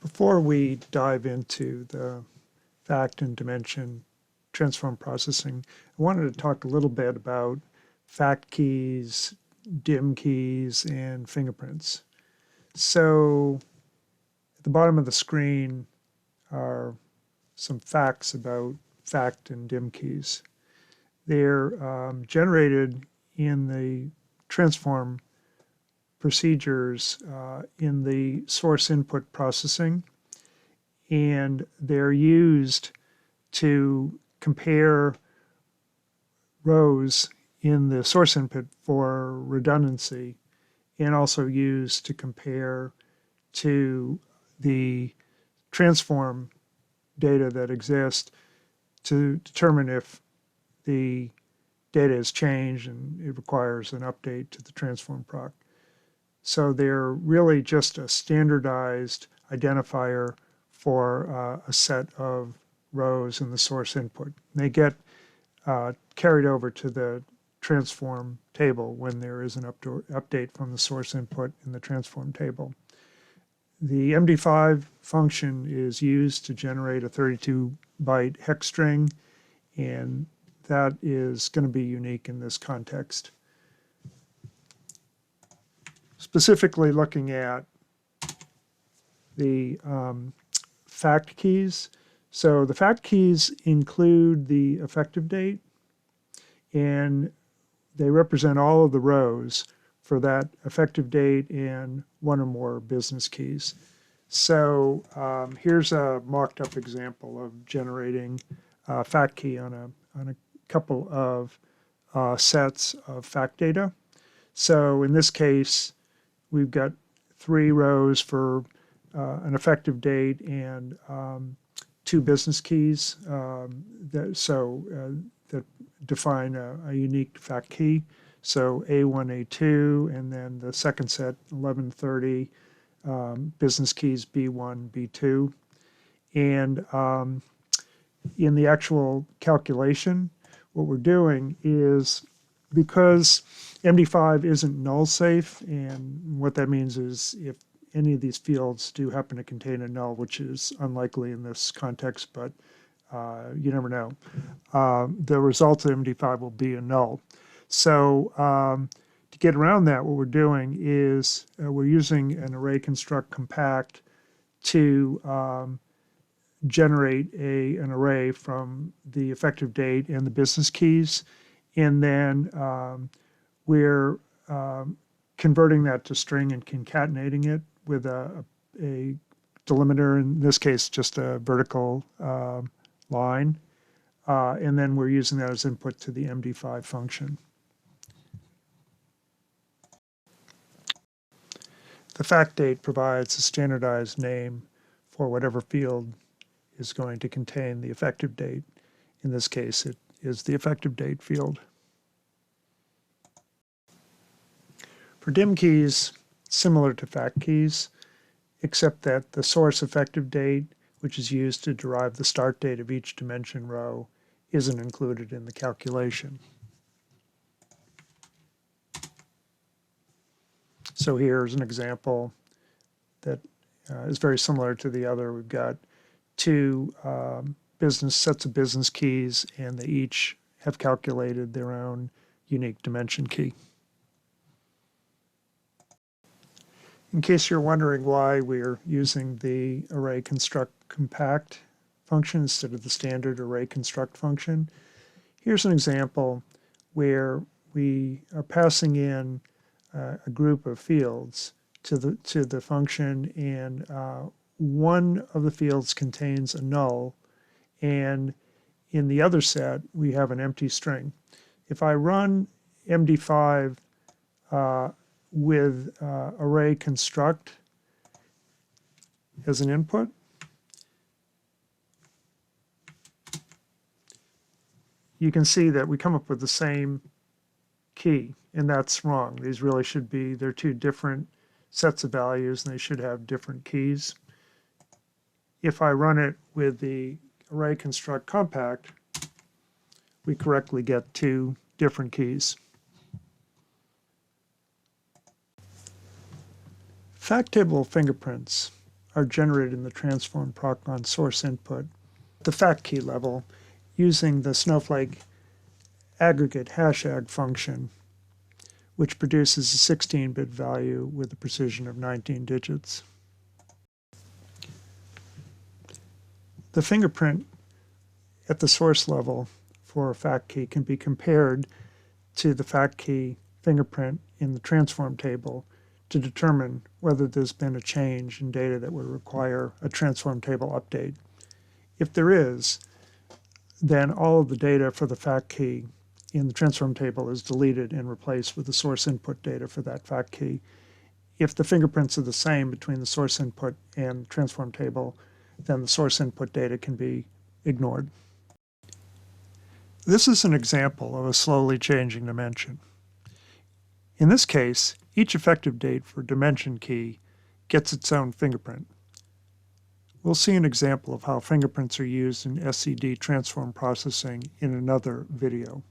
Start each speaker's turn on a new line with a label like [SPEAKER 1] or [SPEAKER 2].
[SPEAKER 1] Before we dive into the fact and dimension transform processing, I wanted to talk a little bit about fact keys, dim keys, and fingerprints. So at the bottom of the screen are some facts about fact and dim keys. They're generated in the transform procedures in the source input processing, and they're used to compare rows in the source input for redundancy, and also used to compare to the transform data that exist to determine if the data has changed and it requires an update to the transform proc. So they're really just a standardized identifier for a set of rows in the source input. They get carried over to the transform table when there is an update from the source input in the transform table. The MD5 function is used to generate a 32-byte hex string, and that is going to be unique in this context. Specifically looking at the fact keys. So the fact keys include the effective date, and they represent all of the rows for that effective date and one or more business keys. So here's a mocked up example of generating a fact key on a couple of sets of fact data. So in this case, we've got 3 rows for an effective date and 2 business keys that define a unique fact key. So A1, A2, and then the second set, 1130, business keys B1, B2. And in the actual calculation, what we're doing is, because MD5 isn't null safe, and what that means is if any of these fields do happen to contain a null, which is unlikely in this context, but you never know, the result of MD5 will be a null. So to get around that, what we're doing is we're using an array construct compact to generate an array from the effective date and the business keys, and then we're converting that to string and concatenating it with a delimiter, in this case just a vertical line, and then we're using that as input to the MD5 function. The fact date provides a standardized name for whatever field is going to contain the effective date. In this case, it is the effective date field. For dim keys, similar to fact keys, except that the source effective date, which is used to derive the start date of each dimension row, isn't included in the calculation. So here's an example that is very similar to the other. We've got 2 sets of business keys, and they each have calculated their own unique dimension key. In case you're wondering why we're using the array construct compact function instead of the standard array construct function, here's an example where we are passing in a group of fields to the function, and one of the fields contains a null, and in the other set we have an empty string. If I run MD5 with array construct as an input, you can see that we come up with the same key, and that's wrong. These really should be, they're 2 different sets of values, and they should have different keys. If I run it with the array construct compact, we correctly get 2 different keys. Fact table fingerprints are generated in the transform proc on source input. At the fact key level, using the Snowflake aggregate hashtag function, which produces a 16-bit value with a precision of 19 digits. The fingerprint at the source level for a fact key can be compared to the fact key fingerprint in the transform table to determine whether there's been a change in data that would require a transform table update. If there is, then all of the data for the fact key in the transform table is deleted and replaced with the source input data for that fact key. If the fingerprints are the same between the source input and transform table, then the source input data can be ignored. This is an example of a slowly changing dimension. In this case, each effective date for dimension key gets its own fingerprint. We'll see an example of how fingerprints are used in SCD transform processing in another video.